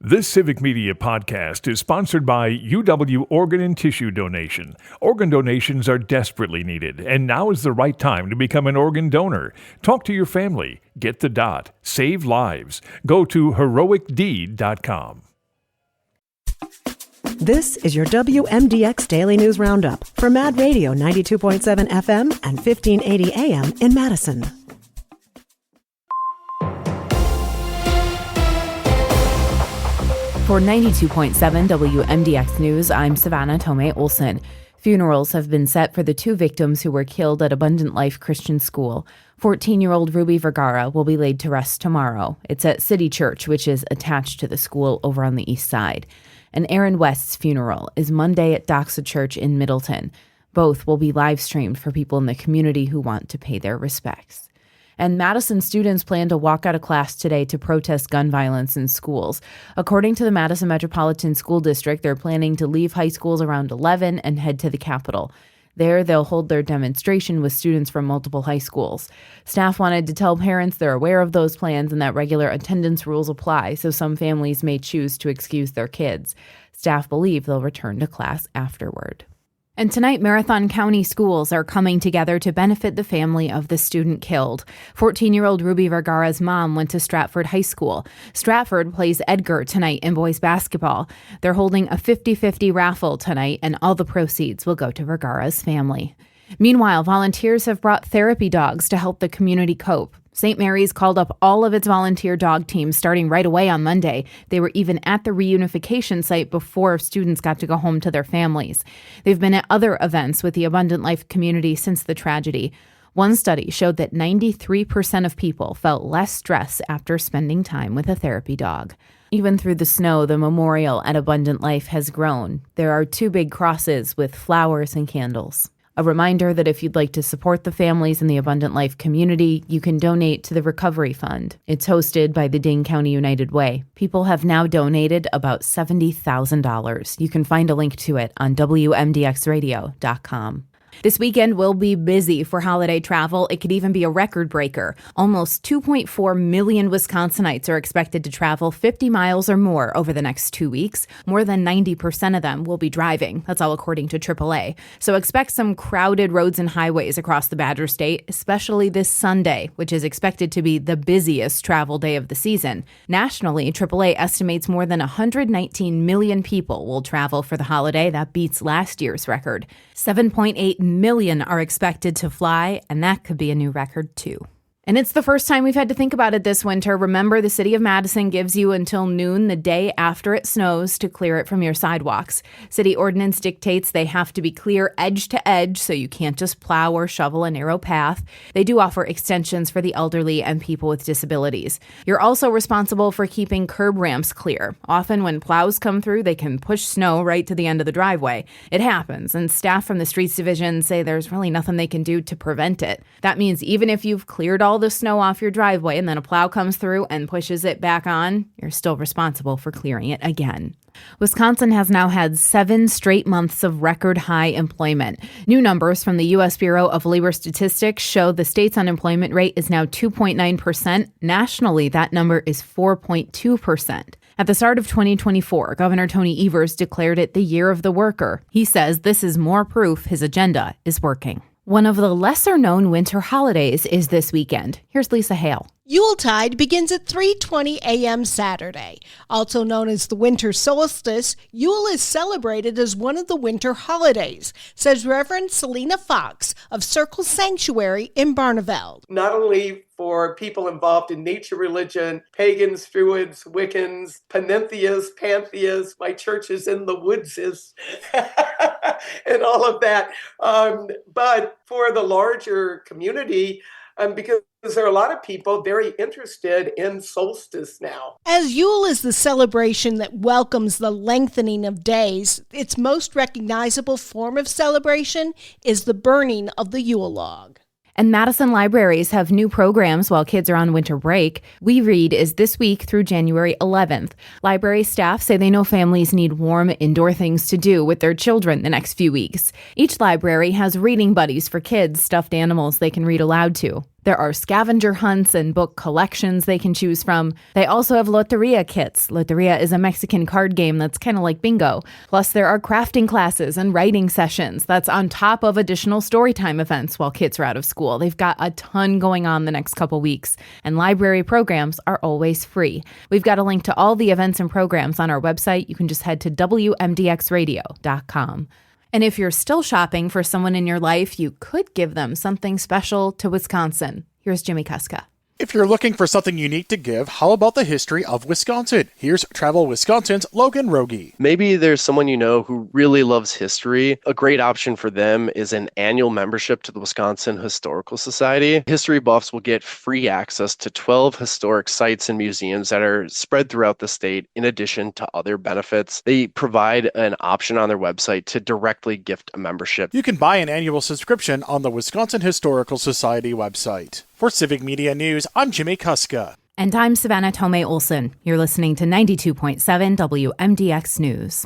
This Civic Media podcast is sponsored by UW Organ and Tissue Donation. Organ donations are desperately needed, and now is the right time to become an organ donor. Talk to your family. Get the dot. Save lives. Go to heroicdeed.com. This is your WMDX Daily News Roundup for Mad Radio 92.7 FM and 1580 AM in Madison. For 92.7 WMDX News, I'm Savannah Tomei Olson. Funerals have been set for the two victims who were killed at Abundant Life Christian School. 14-year-old Ruby Vergara will be laid to rest tomorrow. It's at City Church, which is attached to the school over on the east side. And Aaron West's funeral is Monday at Doxa Church in Middleton. Both will be live streamed for people in the community who want to pay their respects. And Madison students plan to walk out of class today to protest gun violence in schools. According to the Madison Metropolitan School District, they're planning to leave high schools around 11 and head to the Capitol. There, they'll hold their demonstration with students from multiple high schools. Staff wanted to tell parents they're aware of those plans and that regular attendance rules apply, so some families may choose to excuse their kids. Staff believe they'll return to class afterward. And tonight, Marathon County schools are coming together to benefit the family of the student killed. 14-year-old Ruby Vergara's mom went to Stratford High School. Stratford plays Edgar tonight in boys basketball. They're holding a 50-50 raffle tonight, and all the proceeds will go to Vergara's family. Meanwhile, volunteers have brought therapy dogs to help the community cope. St. Mary's called up all of its volunteer dog teams starting right away on Monday. They were even at the reunification site before students got to go home to their families. They've been at other events with the Abundant Life community since the tragedy. One study showed that 93% of people felt less stress after spending time with a therapy dog. Even through the snow, the memorial at Abundant Life has grown. There are two big crosses with flowers and candles. A reminder that if you'd like to support the families in the Abundant Life community, you can donate to the Recovery Fund. It's hosted by the Dane County United Way. People have now donated about $70,000. You can find a link to it on WMDXradio.com. This weekend will be busy for holiday travel. It could even be a record breaker. Almost 2.4 million Wisconsinites are expected to travel 50 miles or more over the next 2 weeks. More than 90% of them will be driving. That's all according to AAA. So expect some crowded roads and highways across the Badger State, especially this Sunday, which is expected to be the busiest travel day of the season. Nationally, AAA estimates more than 119 million people will travel for the holiday. That beats last year's record. 7.8 million are expected to fly, and that could be a new record too. And it's the first time we've had to think about it this winter. Remember, the city of Madison gives you until noon the day after it snows to clear it from your sidewalks. City ordinance dictates they have to be clear edge to edge, so you can't just plow or shovel a narrow path. They do offer extensions for the elderly and people with disabilities. You're also responsible for keeping curb ramps clear. Often when plows come through, they can push snow right to the end of the driveway. It happens, and staff from the Streets Division say there's really nothing they can do to prevent it. That means even if you've cleared all the snow off your driveway and then a plow comes through and pushes it back on, you're still responsible for clearing it again. Wisconsin has now had 7 straight months of record high employment. New numbers from the U.S. Bureau of Labor Statistics show the state's unemployment rate is now 2.9%. Nationally, that number is 4.2%. At the start of 2024, Governor Tony Evers declared it the year of the worker. He says this is more proof his agenda is working. One of the lesser-known winter holidays is this weekend. Here's Lisa Hale. Yuletide begins at 3:20 a.m. Saturday. Also known as the winter solstice, Yule is celebrated as one of the winter holidays, says Reverend Selena Fox of Circle Sanctuary in Barneveld. Not only for people involved in nature religion, pagans, Druids, Wiccans, panentheists, pantheists, my church is in the woodses, and all of that. But for the larger community, because there are a lot of people very interested in solstice now. As Yule is the celebration that welcomes the lengthening of days, its most recognizable form of celebration is the burning of the Yule log. And Madison libraries have new programs while kids are on winter break. We Read is this week through January 11th. Library staff say they know families need warm indoor things to do with their children the next few weeks. Each library has reading buddies for kids, stuffed animals they can read aloud to. There are scavenger hunts and book collections they can choose from. They also have Loteria kits. Loteria is a Mexican card game that's kind of like bingo. Plus, there are crafting classes and writing sessions. That's on top of additional storytime events while kids are out of school. They've got a ton going on the next couple weeks, and library programs are always free. We've got a link to all the events and programs on our website. You can just head to WMDXradio.com. And if you're still shopping for someone in your life, you could give them something special to Wisconsin. Here's Jimmy Kuska. If you're looking for something unique to give, how about the history of Wisconsin? Here's Travel Wisconsin's Logan Rogie. Maybe there's someone you know who really loves history. A great option for them is an annual membership to the Wisconsin Historical Society. History buffs will get free access to 12 historic sites and museums that are spread throughout the state, in addition to other benefits. They provide an option on their website to directly gift a membership. You can buy an annual subscription on the Wisconsin Historical Society website. For Civic Media News, I'm Jimmy Kuska. And I'm Savannah Tomei Olson. You're listening to 92.7 WMDX News.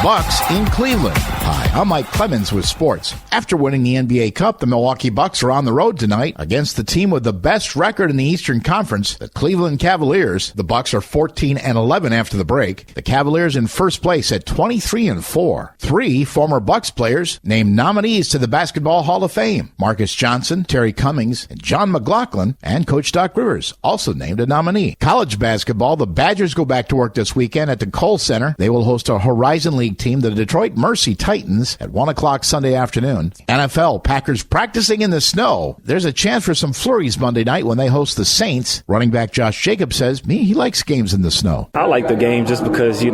Bucks in Cleveland. Hi, I'm Mike Clemens with sports. After winning the NBA Cup, the Milwaukee Bucks are on the road tonight against the team with the best record in the Eastern Conference, the Cleveland Cavaliers. The Bucks are 14-11 after the break. The Cavaliers in first place at 23-4. 3 former Bucks players named nominees to the Basketball Hall of Fame. Marcus Johnson, Terry Cummings, and John McLaughlin, and Coach Doc Rivers also named a nominee. College basketball, the Badgers go back to work this weekend at the Kohl Center. They will host a Horizon League team, the Detroit Mercy Titans, at 1 o'clock Sunday afternoon. NFL, Packers practicing in the snow. There's a chance for some flurries Monday night when they host the Saints. Running back Josh Jacobs says he likes games in the snow. I like the game just because,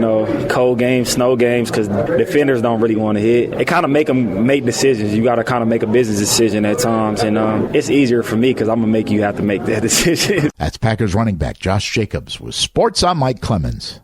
cold games, snow games, because defenders don't really want to hit. It kind of make them make decisions. You got to kind of make a business decision at times, and it's easier for me because I'm going to make you have to make that decision. That's Packers running back Josh Jacobs with Sports. I'm Mike Clemens.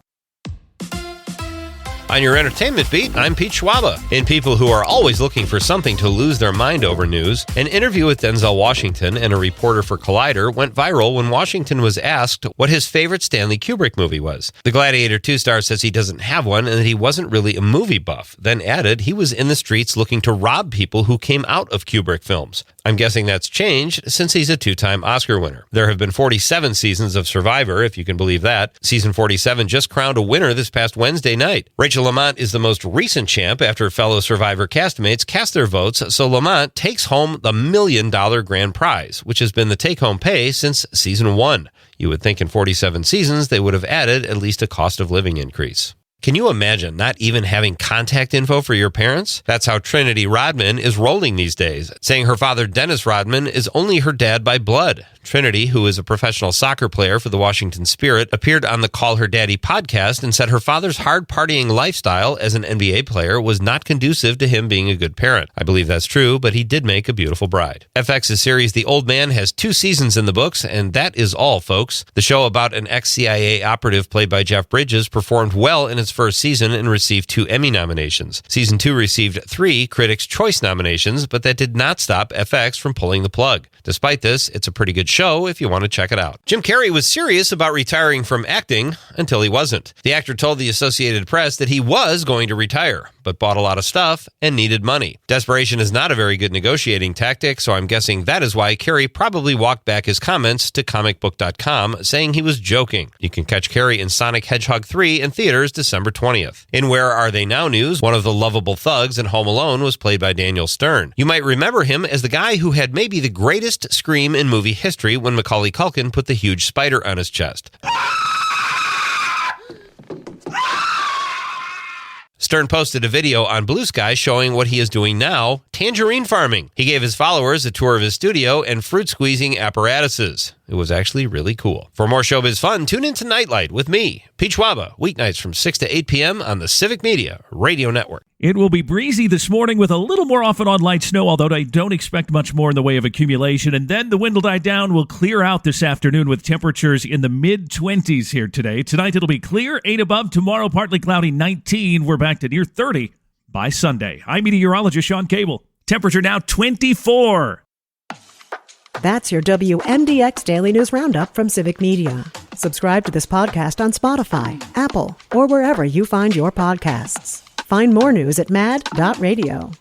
On your entertainment beat, I'm Pete Schwaba. In People Who Are Always Looking for Something to Lose Their Mind Over news, an interview with Denzel Washington and a reporter for Collider went viral when Washington was asked what his favorite Stanley Kubrick movie was. The Gladiator 2 star says he doesn't have one and that he wasn't really a movie buff, then added he was in the streets looking to rob people who came out of Kubrick films. I'm guessing that's changed since he's a 2-time Oscar winner. There have been 47 seasons of Survivor, if you can believe that. Season 47 just crowned a winner this past Wednesday night. Rachel Lamont is the most recent champ after fellow Survivor castmates cast their votes, so Lamont takes home the $1 million grand prize, which has been the take-home pay since season 1. You would think in 47 seasons they would have added at least a cost of living increase. Can you imagine not even having contact info for your parents? That's how Trinity Rodman is rolling these days, saying her father, Dennis Rodman, is only her dad by blood. Trinity, who is a professional soccer player for the Washington Spirit, appeared on the Call Her Daddy podcast and said her father's hard partying lifestyle as an NBA player was not conducive to him being a good parent. I believe that's true, but he did make a beautiful bride. FX's series The Old Man has 2 seasons in the books, and that is all, folks. The show about an ex-CIA operative played by Jeff Bridges performed well in its first season and received 2 Emmy nominations. Season 2 received 3 Critics' Choice nominations, but that did not stop FX from pulling the plug. Despite this, it's a pretty good show if you want to check it out. Jim Carrey was serious about retiring from acting until he wasn't. The actor told the Associated Press that he was going to retire, but bought a lot of stuff and needed money. Desperation is not a very good negotiating tactic, so I'm guessing that is why Carrey probably walked back his comments to comicbook.com, saying he was joking. You can catch Carrey in Sonic Hedgehog 3 in theaters December 20th. In Where Are They Now news, one of the lovable thugs in Home Alone was played by Daniel Stern. You might remember him as the guy who had maybe the greatest scream in movie history when Macaulay Culkin put the huge spider on his chest. Stern posted a video on Blue Sky showing what he is doing now, tangerine farming. He gave his followers a tour of his studio and fruit squeezing apparatuses. It was actually really cool. For more showbiz fun, tune into Nightlight with me, Pete Schwaba, weeknights from 6 to 8 p.m. on the Civic Media Radio Network. It will be breezy this morning with a little more off and on light snow, although I don't expect much more in the way of accumulation. And then the wind will die down. We'll clear out this afternoon with temperatures in the mid-20s here today. Tonight it'll be clear, 8 above. Tomorrow partly cloudy, 19. We're back to near 30 by Sunday. I'm meteorologist Sean Cable. Temperature now 24. That's your WMDX Daily News Roundup from Civic Media. Subscribe to this podcast on Spotify, Apple, or wherever you find your podcasts. Find more news at mad.radio.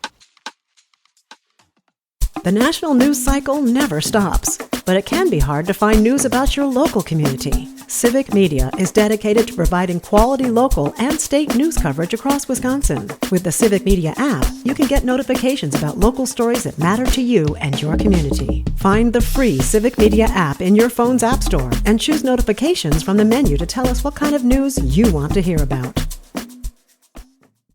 The national news cycle never stops, but it can be hard to find news about your local community. Civic Media is dedicated to providing quality local and state news coverage across Wisconsin. With the Civic Media app, you can get notifications about local stories that matter to you and your community. Find the free Civic Media app in your phone's app store and choose notifications from the menu to tell us what kind of news you want to hear about.